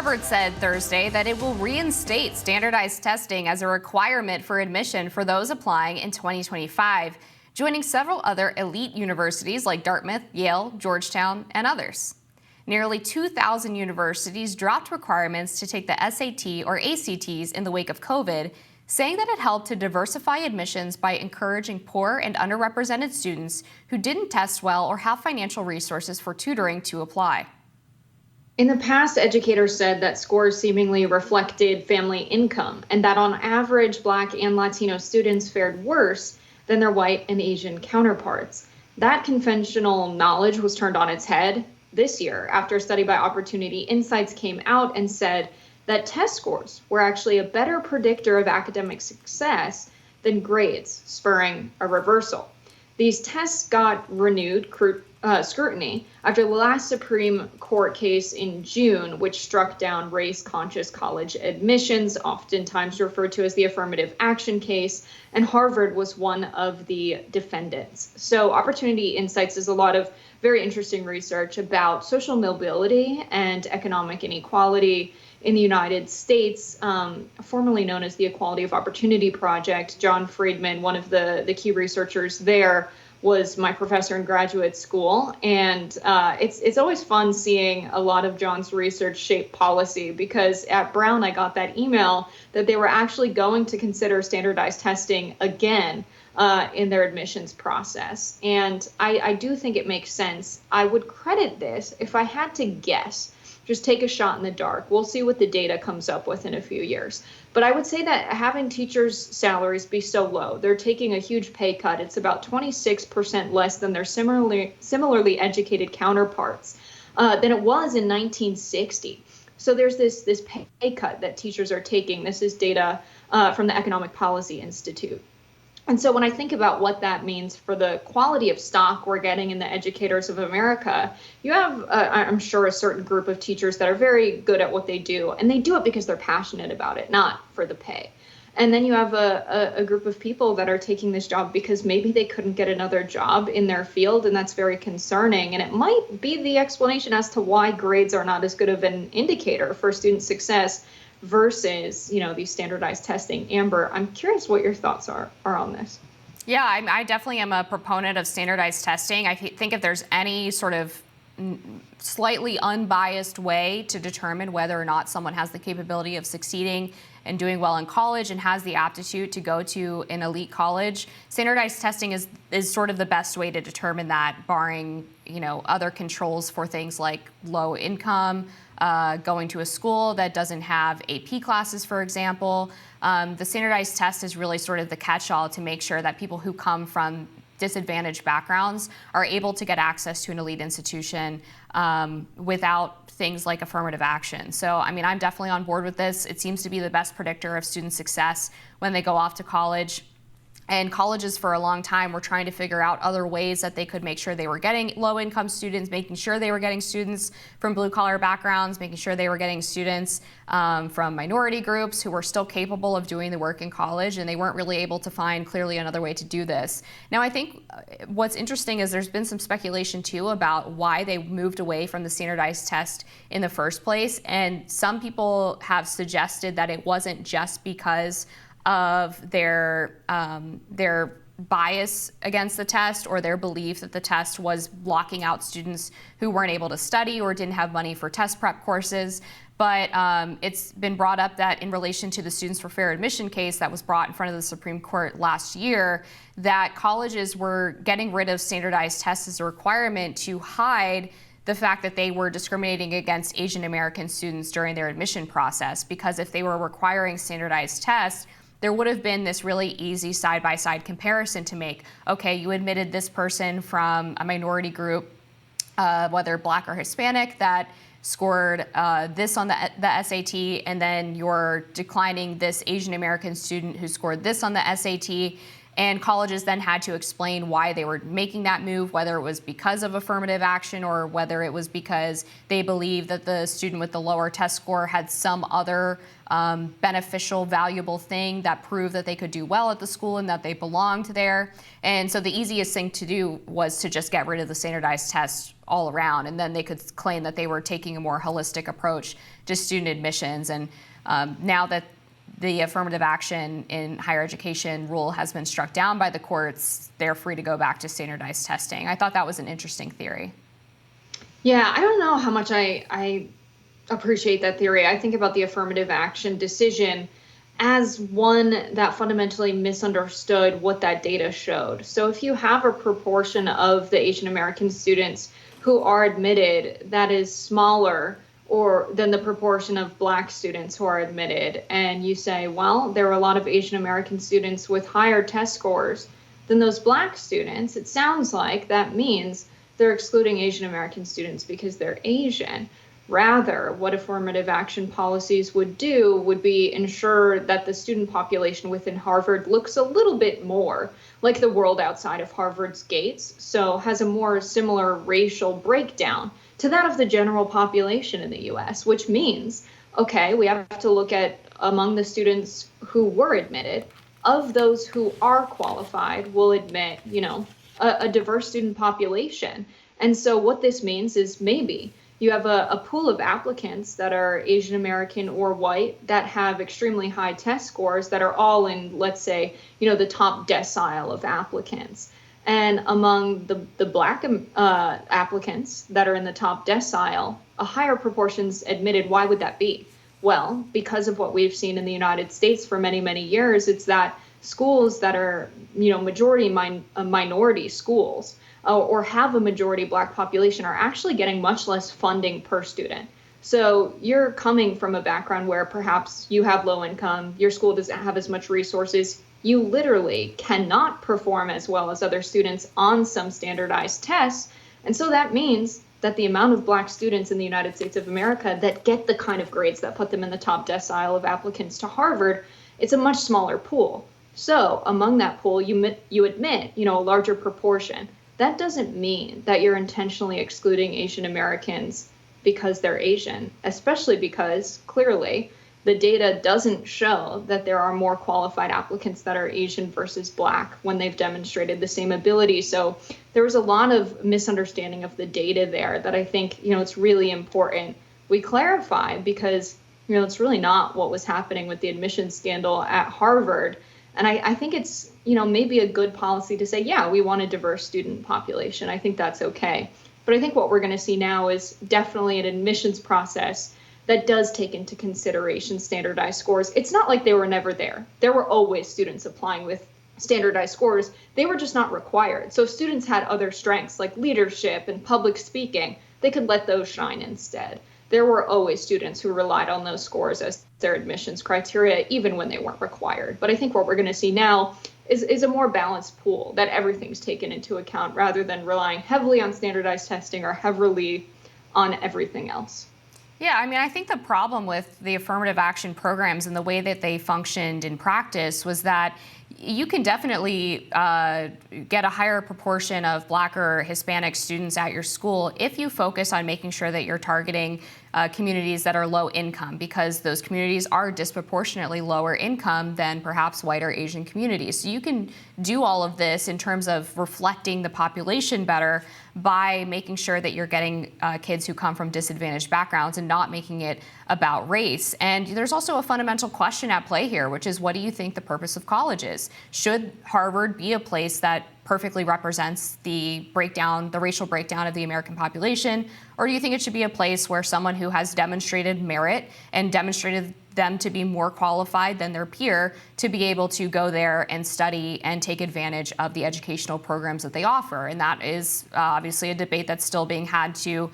Harvard said Thursday that it will reinstate standardized testing as a requirement for admission for those applying in 2025, joining several other elite universities like Dartmouth, Yale, Georgetown, and others. Nearly 2,000 universities dropped requirements to take the SAT or ACTs in the wake of COVID, saying that it helped to diversify admissions by encouraging poor and underrepresented students who didn't test well or have financial resources for tutoring to apply. In the past, educators said that scores seemingly reflected family income and that on average, Black and Latino students fared worse than their white and Asian counterparts. That conventional knowledge was turned on its head this year after a study by Opportunity Insights came out and said that test scores were actually a better predictor of academic success than grades, spurring a reversal. These tests got renewed scrutiny after the last Supreme Court case in June, which struck down race-conscious college admissions, oftentimes referred to as the Affirmative Action case, and Harvard was one of the defendants. So Opportunity Insights is a lot of very interesting research about social mobility and economic inequality in the United States, formerly known as the Equality of Opportunity Project. John Friedman, one of the key researchers there, was my professor in graduate school. And it's always fun seeing a lot of John's research shape policy, because at Brown, I got that email that they were actually going to consider standardized testing again in their admissions process. And I do think it makes sense. I would credit this, if I had to guess, just take a shot in the dark. We'll see what the data comes up with in a few years. But I would say that having teachers' salaries be so low, they're taking a huge pay cut. It's about 26% less than their similarly educated counterparts than it was in 1960. So there's this pay cut that teachers are taking. This is data from the Economic Policy Institute. And so when I think about what that means for the quality of stock we're getting in the educators of America, you have, I'm sure, a certain group of teachers that are very good at what they do, and they do it because they're passionate about it, not for the pay. And then you have a group of people that are taking this job because maybe they couldn't get another job in their field, and that's very concerning. And it might be the explanation as to why grades are not as good of an indicator for student success versus, these standardized testing. Amber, I'm curious what your thoughts are on this. Yeah, I definitely am a proponent of standardized testing. I think if there's any sort of slightly unbiased way to determine whether or not someone has the capability of succeeding and doing well in college and has the aptitude to go to an elite college, standardized testing is sort of the best way to determine that, barring, other controls for things like low income, going to a school that doesn't have AP classes, for example. The standardized test is really sort of the catch-all to make sure that people who come from disadvantaged backgrounds are able to get access to an elite institution without things like affirmative action. So, I'm definitely on board with this. It seems to be the best predictor of student success when they go off to college. And colleges for a long time were trying to figure out other ways that they could make sure they were getting low-income students, making sure they were getting students from blue-collar backgrounds, making sure they were getting students from minority groups who were still capable of doing the work in college, and they weren't really able to find clearly another way to do this. Now, I think what's interesting is there's been some speculation, too, about why they moved away from the standardized test in the first place, and some people have suggested that it wasn't just because of their bias against the test or their belief that the test was blocking out students who weren't able to study or didn't have money for test prep courses. But it's been brought up that in relation to the Students for Fair Admission case that was brought in front of the Supreme Court last year, that colleges were getting rid of standardized tests as a requirement to hide the fact that they were discriminating against Asian American students during their admission process. Because if they were requiring standardized tests, there would have been this really easy side-by-side comparison to make. Okay, you admitted this person from a minority group, whether Black or Hispanic, that scored this on the SAT, and then you're declining this Asian American student who scored this on the SAT. And colleges then had to explain why they were making that move, whether it was because of affirmative action or whether it was because they believed that the student with the lower test score had some other beneficial, valuable thing that proved that they could do well at the school and that they belonged there. And so the easiest thing to do was to just get rid of the standardized tests all around, and then they could claim that they were taking a more holistic approach to student admissions. And now that the affirmative action in higher education rule has been struck down by the courts, they're free to go back to standardized testing. I thought that was an interesting theory. Yeah, I don't know how much I appreciate that theory. I think about the affirmative action decision as one that fundamentally misunderstood what that data showed. So if you have a proportion of the Asian American students who are admitted that is smaller or than the proportion of Black students who are admitted, and you say, well, there are a lot of Asian American students with higher test scores than those Black students, it sounds like that means they're excluding Asian American students because they're Asian. Rather, what affirmative action policies would do would be ensure that the student population within Harvard looks a little bit more like the world outside of Harvard's gates, so has a more similar racial breakdown to that of the general population in the US, which means, okay, we have to look at among the students who were admitted, of those who are qualified, we'll admit, a diverse student population. And so what this means is maybe you have a pool of applicants that are Asian American or white that have extremely high test scores that are all in, let's say, the top decile of applicants. And among the Black applicants that are in the top decile, a higher proportion's admitted. Why would that be? Well, because of what we've seen in the United States for many, many years, it's that schools that are, majority minority schools or have a majority Black population are actually getting much less funding per student. So you're coming from a background where perhaps you have low income, your school doesn't have as much resources, you literally cannot perform as well as other students on some standardized tests. And so that means that the amount of Black students in the United States of America that get the kind of grades that put them in the top decile of applicants to Harvard, it's a much smaller pool. So among that pool, you admit, a larger proportion. That doesn't mean that you're intentionally excluding Asian Americans because they're Asian, especially because clearly the data doesn't show that there are more qualified applicants that are Asian versus Black when they've demonstrated the same ability. So there was a lot of misunderstanding of the data there that I think, it's really important we clarify because, it's really not what was happening with the admissions scandal at Harvard. And I think it's, maybe a good policy to say, yeah, we want a diverse student population. I think that's okay. But I think what we're going to see now is definitely an admissions process that does take into consideration standardized scores. It's not like they were never there. There were always students applying with standardized scores. They were just not required. So if students had other strengths like leadership and public speaking, they could let those shine instead. There were always students who relied on those scores as their admissions criteria, even when they weren't required. But I think what we're going to see now is a more balanced pool that everything's taken into account rather than relying heavily on standardized testing or heavily on everything else. Yeah, I think the problem with the affirmative action programs and the way that they functioned in practice was that you can definitely get a higher proportion of Black or Hispanic students at your school if you focus on making sure that you're targeting communities that are low income, because those communities are disproportionately lower income than perhaps white or Asian communities. So you can do all of this in terms of reflecting the population better by making sure that you're getting kids who come from disadvantaged backgrounds and not making it about race. And there's also a fundamental question at play here, which is, what do you think the purpose of college is? Should Harvard be a place that perfectly represents the racial breakdown of the American population? Or do you think it should be a place where someone who has demonstrated merit and demonstrated them to be more qualified than their peer to be able to go there and study and take advantage of the educational programs that they offer? And that is obviously a debate that's still being had to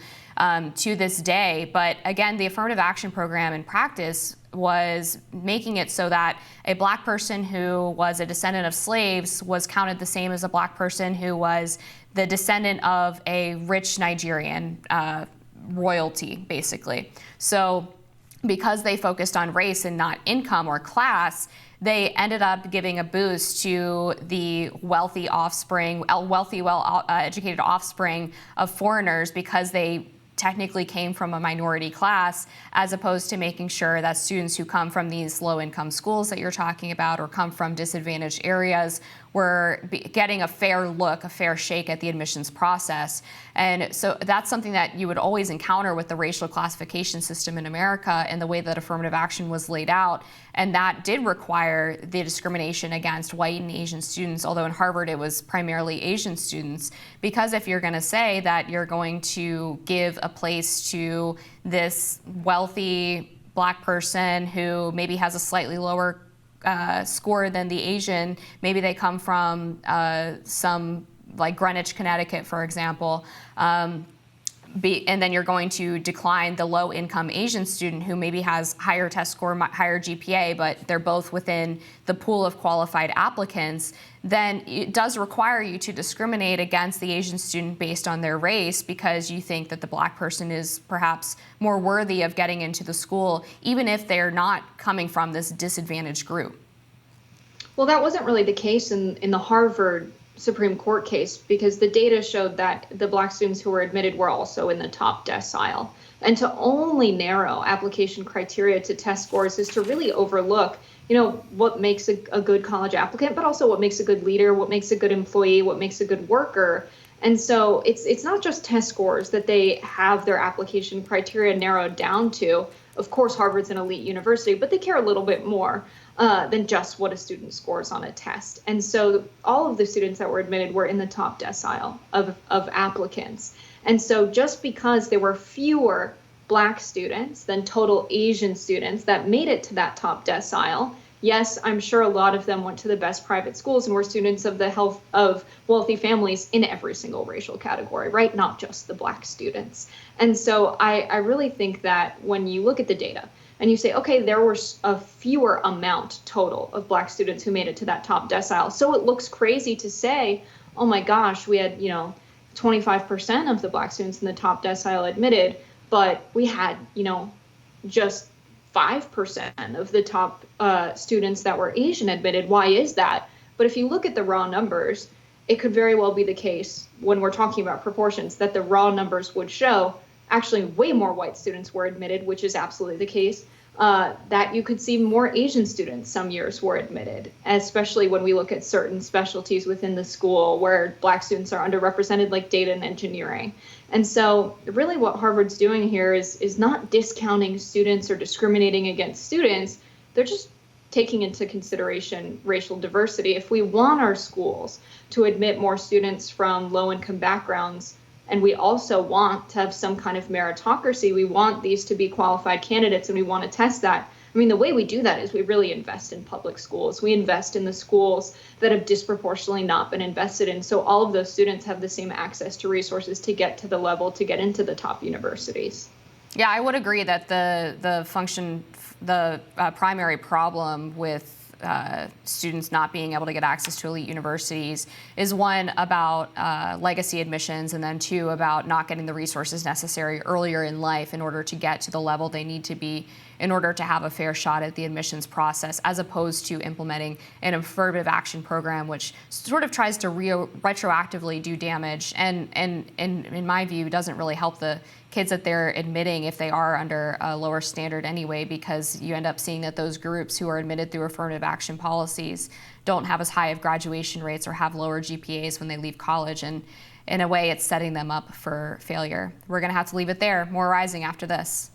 this day. But again, the affirmative action program in practice was making it so that a Black person who was a descendant of slaves was counted the same as a Black person who was the descendant of a rich Nigerian royalty, basically. So because they focused on race and not income or class, they ended up giving a boost to the wealthy offspring, well-educated offspring of foreigners, because they technically came from a minority class, as opposed to making sure that students who come from these low-income schools that you're talking about or come from disadvantaged areas were getting a fair look, a fair shake at the admissions process. And so that's something that you would always encounter with the racial classification system in America and the way that affirmative action was laid out. And that did require the discrimination against white and Asian students, although in Harvard it was primarily Asian students. Because if you're going to say that you're going to give a place to this wealthy Black person who maybe has a slightly lower score than the Asian, maybe they come from some, like Greenwich, Connecticut, for example, and then you're going to decline the low-income Asian student who maybe has higher test score, higher GPA, but they're both within the pool of qualified applicants, then it does require you to discriminate against the Asian student based on their race, because you think that the Black person is perhaps more worthy of getting into the school, even if they're not coming from this disadvantaged group. Well, that wasn't really the case in the Harvard Supreme Court case, because the data showed that the Black students who were admitted were also in the top decile. And to only narrow application criteria to test scores is to really overlook, what makes a good college applicant, but also what makes a good leader, what makes a good employee, what makes a good worker. And so it's not just test scores that they have their application criteria narrowed down to. Of course, Harvard's an elite university, but they care a little bit more than just what a student scores on a test. And so all of the students that were admitted were in the top decile of applicants. And so just because there were fewer Black students than total Asian students that made it to that top decile, yes, I'm sure a lot of them went to the best private schools and were students of the health of wealthy families in every single racial category, right? Not just the Black students. And so I really think that when you look at the data and you say, okay, there was a fewer amount total of Black students who made it to that top decile. So it looks crazy to say, oh my gosh, we had, 25% of the Black students in the top decile admitted, but we had, just 5% of the top students that were Asian admitted. Why is that? But if you look at the raw numbers, it could very well be the case when we're talking about proportions that the raw numbers would show actually way more white students were admitted, which is absolutely the case, that you could see more Asian students some years were admitted, especially when we look at certain specialties within the school where Black students are underrepresented, like data and engineering. And so really what Harvard's doing here is not discounting students or discriminating against students. They're just taking into consideration racial diversity. If we want our schools to admit more students from low-income backgrounds, and we also want to have some kind of meritocracy, we want these to be qualified candidates, and we want to test that. I mean, the way we do that is we really invest in public schools. We invest in the schools that have disproportionately not been invested in, so all of those students have the same access to resources to get to the level, to get into the top universities. Yeah, I would agree that the primary problem with students not being able to get access to elite universities is one about legacy admissions, and then two about not getting the resources necessary earlier in life in order to get to the level they need to be in order to have a fair shot at the admissions process, as opposed to implementing an affirmative action program, which sort of tries to retroactively do damage and in my view, doesn't really help the kids that they're admitting if they are under a lower standard anyway, because you end up seeing that those groups who are admitted through affirmative action policies don't have as high of graduation rates or have lower GPAs when they leave college, and in a way it's setting them up for failure. We're going to have to leave it there. More rising after this.